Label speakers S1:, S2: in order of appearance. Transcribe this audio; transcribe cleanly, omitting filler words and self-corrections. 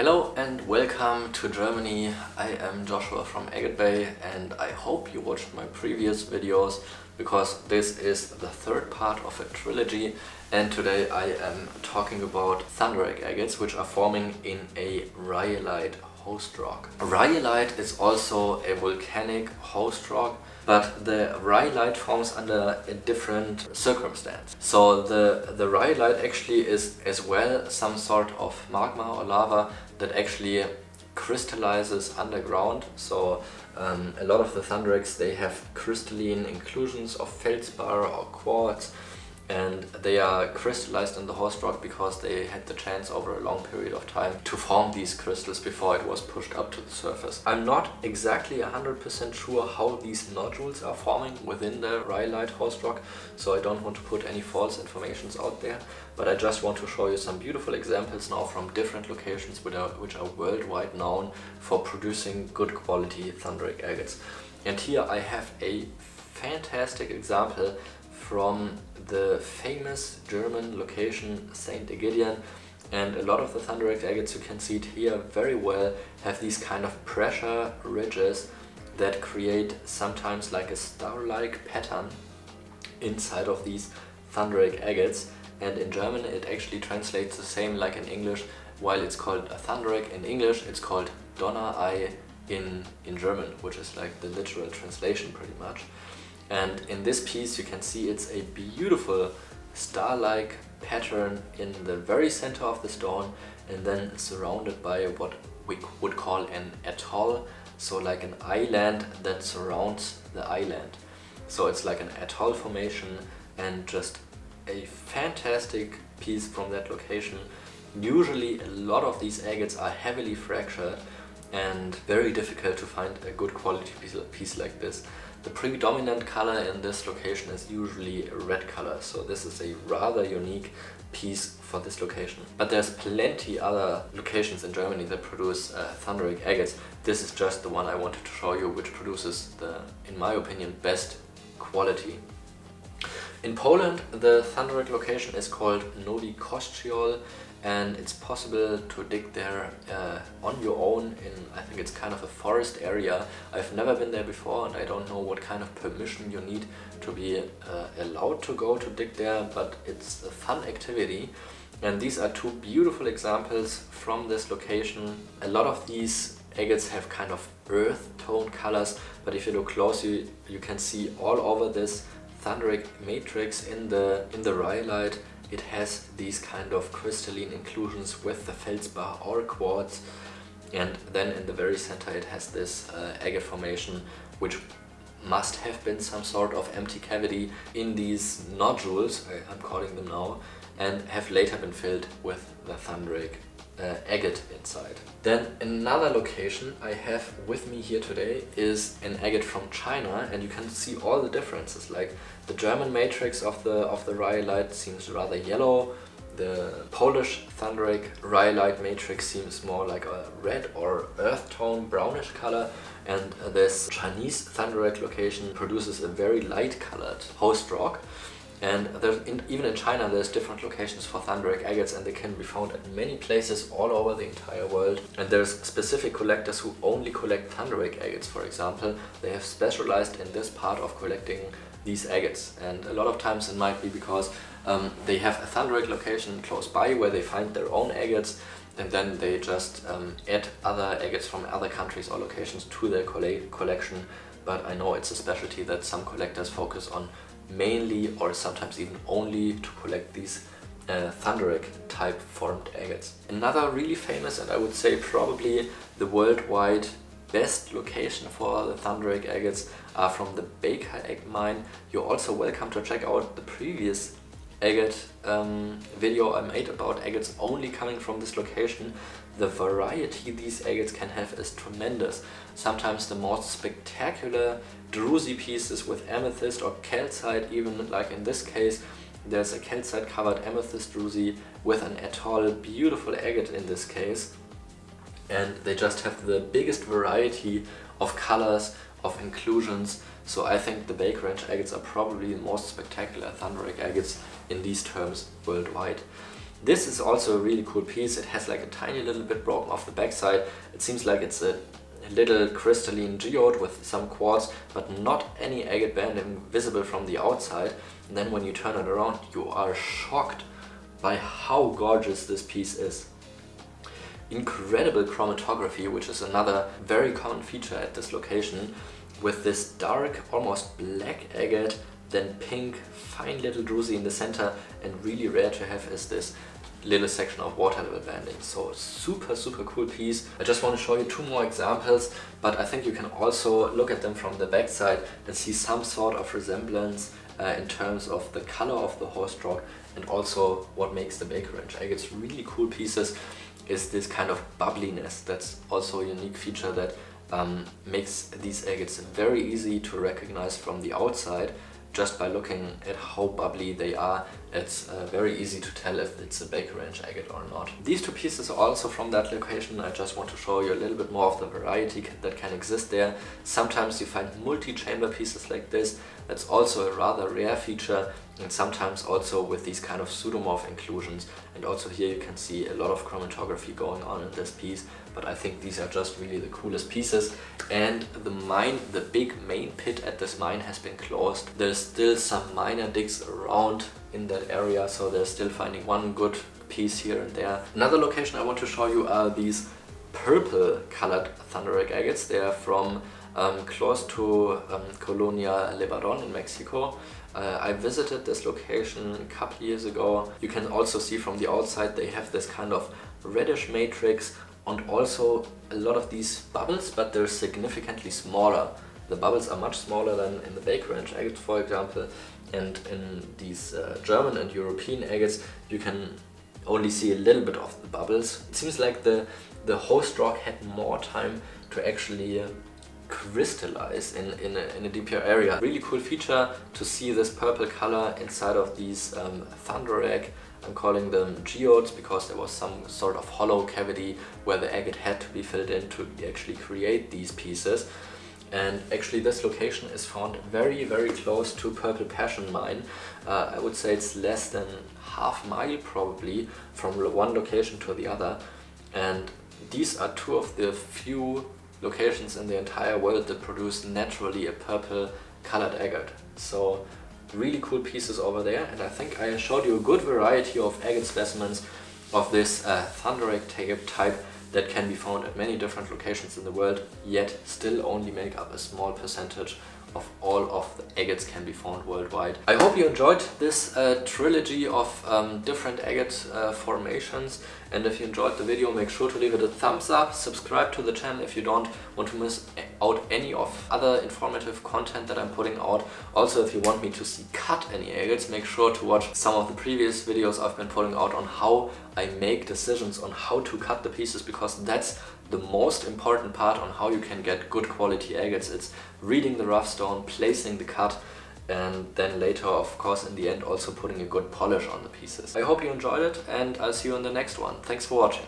S1: Hello and welcome to Germany. I am Joshua from Agatebay and I hope you watched my previous videos because this is the third part of a trilogy, and today I am talking about Thunderegg Agates, which are forming in a rhyolite host rock. Rhyolite is also a volcanic host rock, but the rhyolite forms under a different circumstance. So the rhyolite actually is as well some sort of magma or lava that actually crystallizes underground. So a lot of the Thundereggs, they have crystalline inclusions of feldspar or quartz, and they are crystallized in the host rock because they had the chance over a long period of time to form these crystals before it was pushed up to the surface. I'm not exactly 100% sure how these nodules are forming within the rhyolite host rock, so I don't want to put any false informations out there, but I just want to show you some beautiful examples now from different locations which are worldwide known for producing good quality Thunderegg agates. And here I have a fantastic example from the famous German location St. Egidian, and a lot of the Thunderegg agates, you can see it here very well, have these kind of pressure ridges that create sometimes like a star-like pattern inside of these Thunderegg agates, and in German it actually translates the same like in English. While it's called a Thunderegg in English, it's called Donnerei in German, which is like the literal translation pretty much. And in this piece you can see it's a beautiful star-like pattern in the very center of the stone, and then surrounded by what we would call an atoll, so like an island that surrounds the island. So it's like an atoll formation, and just a fantastic piece from that location. Usually a lot of these agates are heavily fractured and very difficult to find a good quality piece like this. The predominant color in this location is usually a red color, so this is a rather unique piece for this location. But there's plenty other locations in Germany that produce Thunderegg agates. This is just the one I wanted to show you, which produces the, in my opinion, best quality. In Poland, the Thunderegg location is called Nowy Kościoł, and it's possible to dig there on your own in, I think it's kind of a forest area. I've never been there before and I don't know what kind of permission you need to be allowed to go to dig there, but it's a fun activity. And these are two beautiful examples from this location. A lot of these agates have kind of earth tone colors, but if you look closely you can see all over this Thunderegg matrix in the rhyolite it has these kind of crystalline inclusions with the feldspar or quartz, and then in the very center it has this agate formation, which must have been some sort of empty cavity in these nodules, I'm calling them now, and have later been filled with the Thunderegg agate inside. Then another location I have with me here today is an agate from China, and you can see all the differences. Like the German matrix of the rhyolite seems rather yellow, the Polish Thunderegg rhyolite matrix seems more like a red or earth tone brownish color, and this Chinese Thunderegg location produces a very light colored host rock. And even in China there's different locations for Thunderegg agates, and they can be found at many places all over the entire world. And there's specific collectors who only collect Thunderegg agates, for example. They have specialized in this part of collecting these agates, and a lot of times it might be because they have a Thunderegg location close by where they find their own agates, and then they just add other agates from other countries or locations to their collection. But I know it's a specialty that some collectors focus on mainly, or sometimes even only, to collect these Thunderegg type formed agates. Another really famous, and I would say probably the worldwide best location for the Thunderegg agates, are from the Baker Egg mine. You're also welcome to check out the previous agate video I made about agates only coming from this location. The variety these agates can have is tremendous. Sometimes the most spectacular druzy pieces with amethyst or calcite, even like in this case there's a calcite covered amethyst druzy with an atoll, beautiful agate in this case, and they just have the biggest variety of colors, of inclusions. So I think the Baker agates are probably the most spectacular Thunderegg agates in these terms worldwide. This is also a really cool piece. It has like a tiny little bit broken off the backside. It seems like it's a little crystalline geode with some quartz, but not any agate banding visible from the outside. And then when you turn it around, you are shocked by how gorgeous this piece is. Incredible chromatography, which is another very common feature at this location, with this dark, almost black agate, then pink, fine little druzy in the center, and really rare to have is this little section of water level banding. So super cool piece. I just want to show you two more examples, but I think you can also look at them from the back side and see some sort of resemblance in terms of the color of the host rock and also what makes the Baker Range agates really cool pieces is this kind of bubbliness. That's also a unique feature that makes these agates very easy to recognize from the outside. Just by looking at how bubbly they are, it's very easy to tell if it's a Baker Range agate or not. These two pieces are also from that location. I just want to show you a little bit more of the variety that can exist there. Sometimes you find multi-chamber pieces like this. That's also a rather rare feature, and sometimes also with these kind of pseudomorph inclusions. And also here you can see a lot of chromatography going on in this piece, but I think these are just really the coolest pieces. And the mine, the big main pit at this mine has been closed. There's still some minor digs around in that area, so they're still finding one good piece here and there. Another location I want to show you are these purple colored Thunderegg agates. They are from close to Colonia Lebanon in Mexico. I visited this location a couple years ago. You can also see from the outside they have this kind of reddish matrix and also a lot of these bubbles, but they're significantly smaller. The bubbles are much smaller than in the Baker Range agates, for example, and in these German and European agates you can only see a little bit of the bubbles. It seems like the host rock had more time to actually crystallize in a deeper area. Really cool feature to see this purple color inside of these Thunderegg. I'm calling them geodes because there was some sort of hollow cavity where the agate had to be filled in to actually create these pieces. And actually this location is found very close to Purple Passion mine. I would say it's less than half mile probably from one location to the other. And these are two of the few locations in the entire world that produce naturally a purple colored agate. So really cool pieces over there, and I think I showed you a good variety of agate specimens of this Thunderegg type that can be found at many different locations in the world, yet still only make up a small percentage of all of the agates can be found worldwide. I hope you enjoyed this trilogy of different agate formations, and if you enjoyed the video, make sure to leave it a thumbs up, subscribe to the channel if you don't want to miss out any of other informative content that I'm putting out. Also, if you want me to see cut any agates, make sure to watch some of the previous videos I've been putting out on how I make decisions on how to cut the pieces, because that's the most important part on how you can get good quality agates. It's reading the rough stone, placing the cut, and then later, of course, in the end also putting a good polish on the pieces. I hope you enjoyed it, and I'll see you in the next one. Thanks for watching.